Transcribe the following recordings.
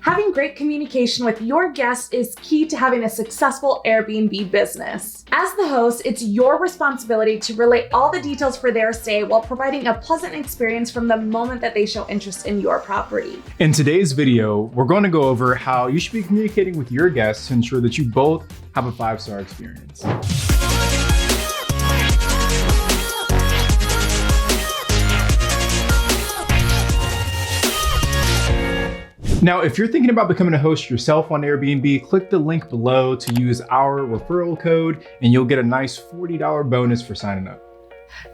Having great communication with your guests is key to having a successful Airbnb business. As the host, it's your responsibility to relay all the details for their stay while providing a pleasant experience from the moment that they show interest in your property. In today's video, we're going to go over how you should be communicating with your guests to ensure that you both have a 5-star experience. Now, if you're thinking about becoming a host yourself on Airbnb, click the link below to use our referral code and you'll get a nice $40 bonus for signing up.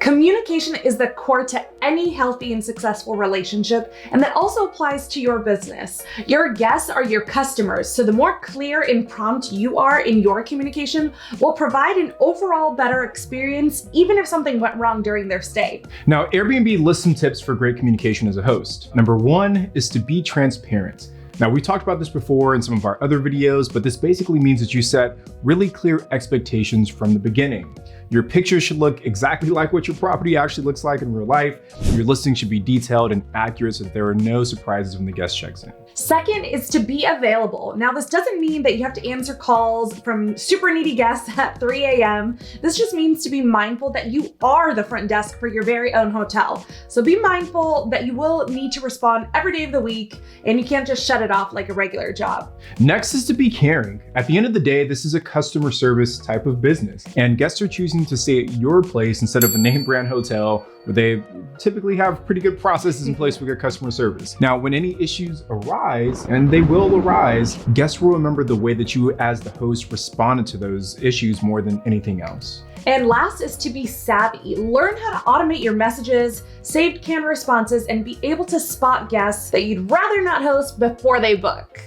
Communication is the core to any healthy and successful relationship, and that also applies to your business. Your guests are your customers, so the more clear and prompt you are in your communication will provide an overall better experience, even if something went wrong during their stay. Now, Airbnb lists some tips for great communication as a host. Number 1 is to be transparent. Now, we talked about this before in some of our other videos, but this basically means that you set really clear expectations from the beginning. Your pictures should look exactly like what your property actually looks like in real life. Your listing should be detailed and accurate so that there are no surprises when the guest checks in. Second is to be available. Now, this doesn't mean that you have to answer calls from super needy guests at 3 a.m. This just means to be mindful that you are the front desk for your very own hotel. So be mindful that you will need to respond every day of the week and you can't just shut it off like a regular job. Next is to be caring. At the end of the day, this is a customer service type of business, and guests are choosing to stay at your place instead of a name brand hotel where they typically have pretty good processes in place for their customer service. Now, when any issues arise, and they will arise, guests will remember the way that you as the host responded to those issues more than anything else. And last is to be savvy. Learn how to automate your messages, saved canned responses, and be able to spot guests that you'd rather not host before they book.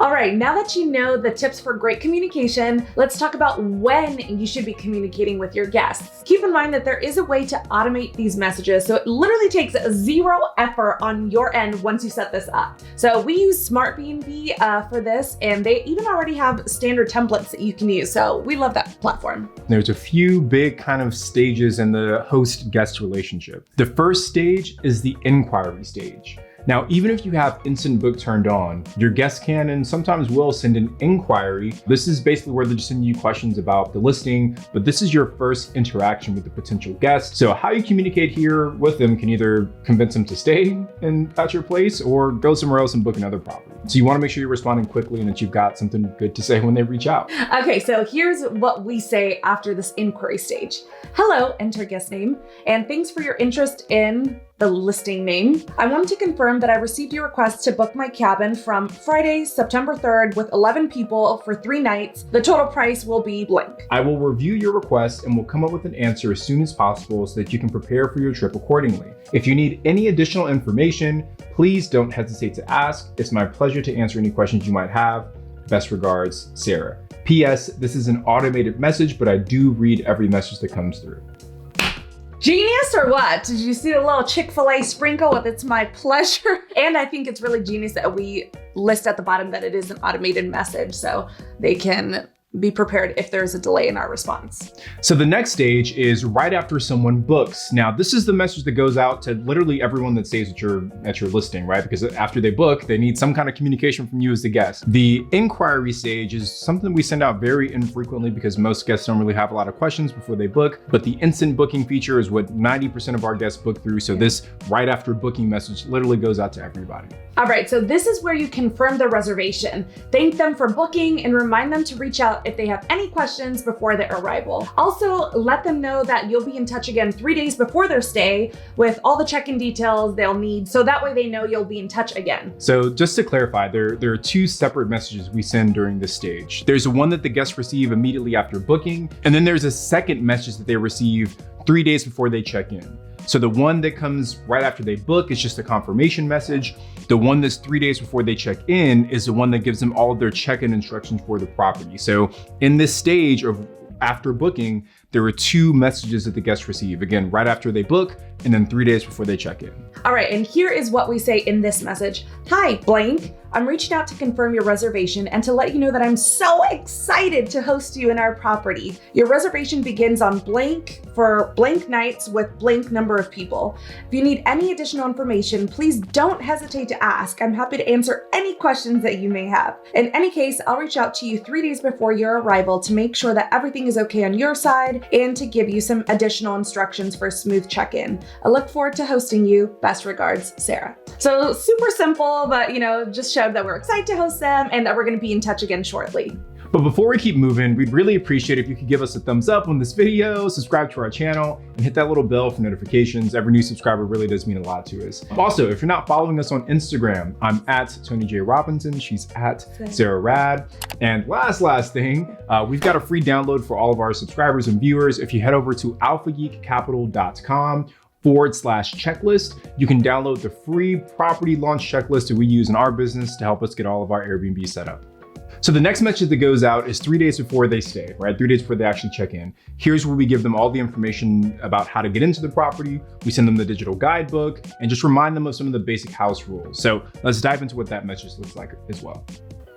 All right, now that you know the tips for great communication, let's talk about when you should be communicating with your guests. Keep in mind that there is a way to automate these messages, so it literally takes 0 effort on your end once you set this up. So we use SmartBnB for this, and they even already have standard templates that you can use, so we love that platform. There's a few big kind of stages in the host-guest relationship. The first stage is the inquiry stage. Now, even if you have instant book turned on, your guests can and sometimes will send an inquiry. This is basically where they're just sending you questions about the listing, but this is your first interaction with the potential guest. So how you communicate here with them can either convince them to stay at your place or go somewhere else and book another property. So you want to make sure you're responding quickly and that you've got something good to say when they reach out. Okay, so here's what we say after this inquiry stage. Hello, enter guest name, and thanks for your interest in the listing name. I wanted to confirm that I received your request to book my cabin from Friday, September 3rd with 11 people for 3 nights. The total price will be blank. I will review your request and will come up with an answer as soon as possible so that you can prepare for your trip accordingly. If you need any additional information, please don't hesitate to ask. It's my pleasure to answer any questions you might have. Best regards, Sarah. P.S. This is an automated message, but I do read every message that comes through. Genius or what? Did you see the little Chick-fil-A sprinkle with "it's my pleasure"? And I think it's really genius that we list at the bottom that it is an automated message so they can be prepared if there's a delay in our response. So the next stage is right after someone books. Now, this is the message that goes out to literally everyone that stays at your listing, right? Because after they book, they need some kind of communication from you as the guest. The inquiry stage is something we send out very infrequently because most guests don't really have a lot of questions before they book, but the instant booking feature is what 90% of our guests book through. So this right after booking message literally goes out to everybody. All right, so this is where you confirm the reservation, thank them for booking, and remind them to reach out if they have any questions before their arrival. Also, let them know that you'll be in touch again 3 days before their stay with all the check-in details they'll need, so that way they know you'll be in touch again. So just to clarify, there are 2 separate messages we send during this stage. There's one that the guests receive immediately after booking, and then there's a second message that they receive 3 days before they check in. So the one that comes right after they book is just a confirmation message. The one that's 3 days before they check in is the one that gives them all of their check-in instructions for the property. So in this stage of after booking, there are 2 messages that the guests receive. Again, right after they book and then 3 days before they check in. All right, and here is what we say in this message. Hi, blank. I'm reaching out to confirm your reservation and to let you know that I'm so excited to host you in our property. Your reservation begins on blank for blank nights with blank number of people. If you need any additional information, please don't hesitate to ask. I'm happy to answer any questions that you may have. In any case, I'll reach out to you 3 days before your arrival to make sure that everything is okay on your side and to give you some additional instructions for a smooth check-in. I look forward to hosting you. Best regards, Sarah. So super simple, but just showed that we're excited to host them and that we're going to be in touch again shortly. But before we keep moving, we'd really appreciate if you could give us a thumbs up on this video, subscribe to our channel, and hit that little bell for notifications. Every new subscriber really does mean a lot to us. Also, if you're not following us on Instagram, I'm at Tony J. Robinson. She's at Sarah Rad. And last thing, we've got a free download for all of our subscribers and viewers. If you head over to alphageekcapital.com/checklist, you can download the free property launch checklist that we use in our business to help us get all of our Airbnb set up. So the next message that goes out is 3 days before they stay, right? 3 days before they actually check in. Here's where we give them all the information about how to get into the property. We send them the digital guidebook and just remind them of some of the basic house rules. So let's dive into what that message looks like as well.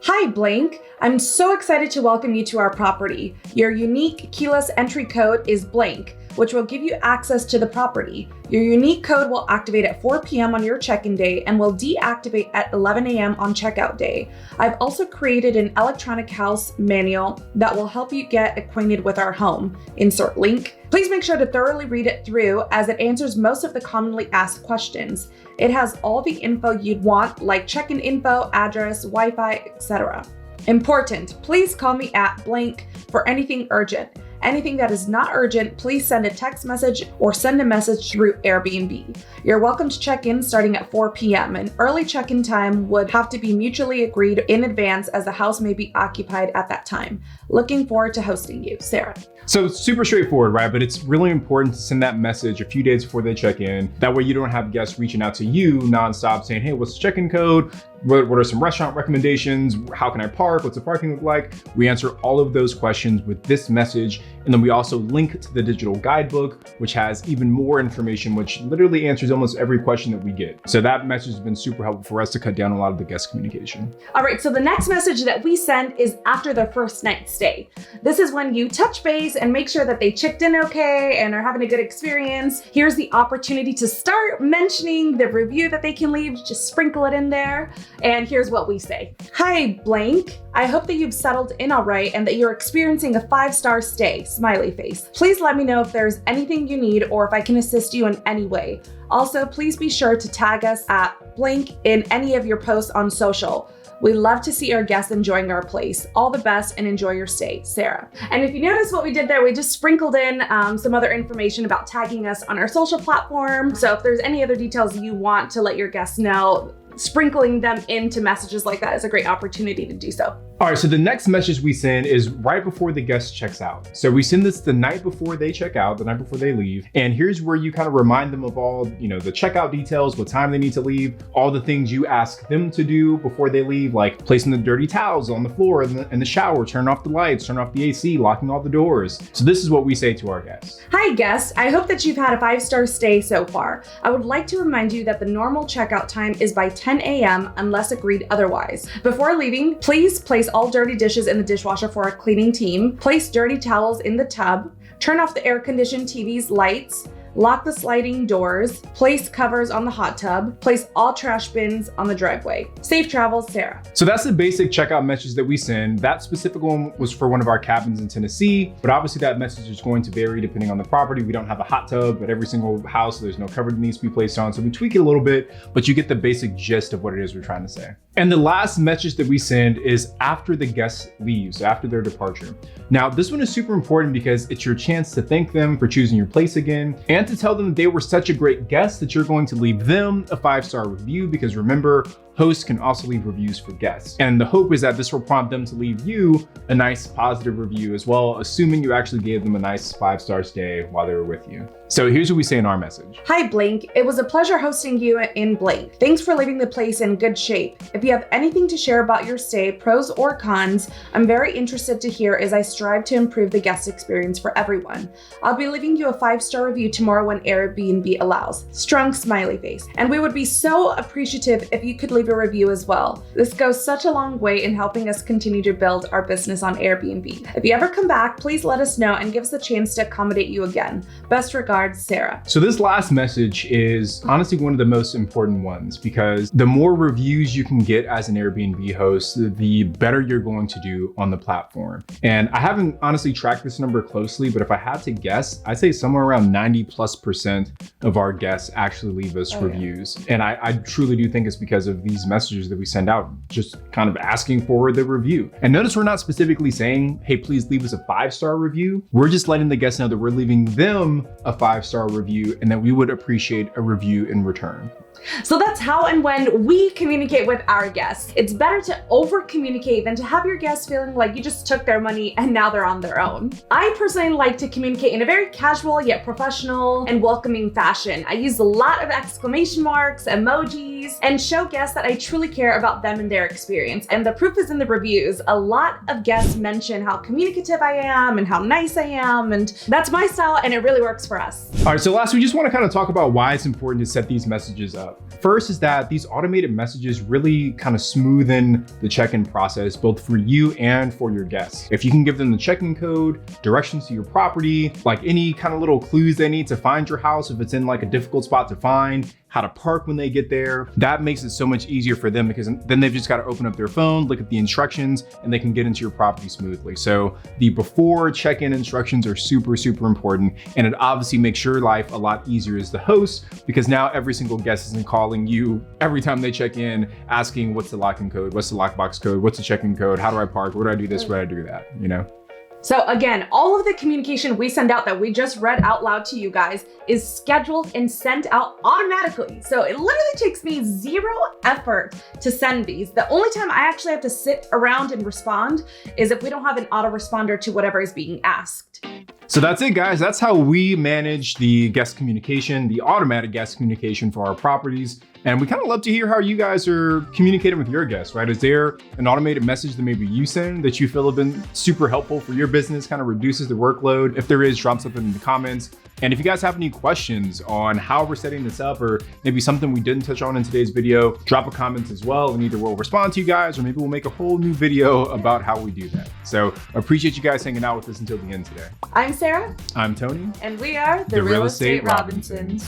Hi, blank. I'm so excited to welcome you to our property. Your unique keyless entry code is blank, which will give you access to the property. Your unique code will activate at 4 p.m. on your check-in day and will deactivate at 11 a.m. on checkout day. I've also created an electronic house manual that will help you get acquainted with our home. Insert link. Please make sure to thoroughly read it through as it answers most of the commonly asked questions. It has all the info you'd want, like check-in info, address, Wi-Fi, etc. Important, please call me at blank for anything urgent. Anything that is not urgent, please send a text message or send a message through Airbnb. You're welcome to check in starting at 4 p.m. An early check-in time would have to be mutually agreed in advance as the house may be occupied at that time. Looking forward to hosting you, Sarah. So super straightforward, right? But it's really important to send that message a few days before they check in. That way you don't have guests reaching out to you nonstop saying, hey, what's the check-in code? What are some restaurant recommendations? How can I park? What's the parking look like? We answer all of those questions with this message. And then we also link to the digital guidebook, which has even more information, which literally answers almost every question that we get. So that message has been super helpful for us to cut down a lot of the guest communication. All right, so the next message that we send is after their first night stay. This is when you touch base and make sure that they checked in okay and are having a good experience. Here's the opportunity to start mentioning the review that they can leave, just sprinkle it in there. And here's what we say. Hi, blank. I hope that you've settled in all right and that you're experiencing a 5-star stay, smiley face. Please let me know if there's anything you need or if I can assist you in any way. Also, please be sure to tag us at blank in any of your posts on social. We love to see our guests enjoying our place. All the best and enjoy your stay, Sarah. And if you notice what we did there, we just sprinkled in some other information about tagging us on our social platform. So if there's any other details you want to let your guests know, sprinkling them into messages like that is a great opportunity to do so. All right, so the next message we send is right before the guest checks out. So we send this the night before they check out, the night before they leave. And here's where you kind of remind them of all, the checkout details, what time they need to leave, all the things you ask them to do before they leave, like placing the dirty towels on the floor in the shower, turn off the lights, turn off the AC, locking all the doors. So this is what we say to our guests. Hi guests, I hope that you've had a 5-star stay so far. I would like to remind you that the normal checkout time is by 10 a.m. unless agreed otherwise. Before leaving, please place all dirty dishes in the dishwasher for our cleaning team. Place dirty towels in the tub. Turn off the air-conditioned TV's lights. Lock the sliding doors. Place covers on the hot tub. Place all trash bins on the driveway. Safe travels, Sarah. So that's the basic checkout message that we send. That specific one was for one of our cabins in Tennessee, but obviously that message is going to vary depending on the property. We don't have a hot tub at every single house. So there's no cover that needs to be placed on. So we tweak it a little bit, but you get the basic gist of what it is we're trying to say. And the last message that we send is after the guest leaves, after their departure. Now, this one is super important because it's your chance to thank them for choosing your place again and to tell them that they were such a great guest that you're going to leave them a 5-star review, because remember, hosts can also leave reviews for guests. And the hope is that this will prompt them to leave you a nice positive review as well, assuming you actually gave them a nice 5-star stay while they were with you. So here's what we say in our message. Hi Blank, it was a pleasure hosting you in Blank. Thanks for leaving the place in good shape. If you have anything to share about your stay, pros or cons, I'm very interested to hear as I strive to improve the guest experience for everyone. I'll be leaving you a 5-star review tomorrow when Airbnb allows. Strong smiley face. And we would be so appreciative if you could leave a review as well. This goes such a long way in helping us continue to build our business on Airbnb. If you ever come back, please let us know and give us the chance to accommodate you again. Best regards, Sarah. So this last message is honestly one of the most important ones, because the more reviews you can get as an Airbnb host, the better you're going to do on the platform. And I haven't honestly tracked this number closely, but if I had to guess, I'd say somewhere around 90+% of our guests actually leave us reviews. Yeah. And I truly do think it's because of these messages that we send out, just kind of asking for the review. And notice we're not specifically saying, hey, please leave us a 5-star review. We're just letting the guests know that we're leaving them a 5-star review and that we would appreciate a review in return. So that's how and when we communicate with our guests. It's better to over communicate than to have your guests feeling like you just took their money and now they're on their own. I personally like to communicate in a very casual yet professional and welcoming fashion. I use a lot of exclamation marks, emojis, and show guests that I truly care about them and their experience. And the proof is in the reviews. A lot of guests mention how communicative I am and how nice I am, and that's my style and it really works for us. All right, so last, we just want to kind of talk about why it's important to set these messages up. First is that these automated messages really kind of smoothen the check-in process, both for you and for your guests. If you can give them the check-in code, directions to your property, like any kind of little clues they need to find your house, if it's in like a difficult spot to find, how to park when they get there, that makes it so much easier for them, because then they've just got to open up their phone, look at the instructions, and they can get into your property smoothly. So the before check-in instructions are super, super important. And it obviously makes your life a lot easier as the host, because now every single guest isn't calling you every time they check in, asking what's the lock-in code, what's the lockbox code, what's the check-in code, how do I park, where do I do this, where do I do that, you know? So again, all of the communication we send out that we just read out loud to you guys is scheduled and sent out automatically. So it literally takes me 0 effort to send these. The only time I actually have to sit around and respond is if we don't have an autoresponder to whatever is being asked. So that's it, guys. That's how we manage the guest communication, the automatic guest communication for our properties. And we kind of love to hear how you guys are communicating with your guests, right? Is there an automated message that maybe you send that you feel have been super helpful for your business, kind of reduces the workload? If there is, drop something in the comments. And if you guys have any questions on how we're setting this up, or maybe something we didn't touch on in today's video, drop a comment as well, and either we'll respond to you guys, or maybe we'll make a whole new video about how we do that. So appreciate you guys hanging out with us until the end today. I'm Sarah. I'm Tony. And we are the Real Estate Robinsons.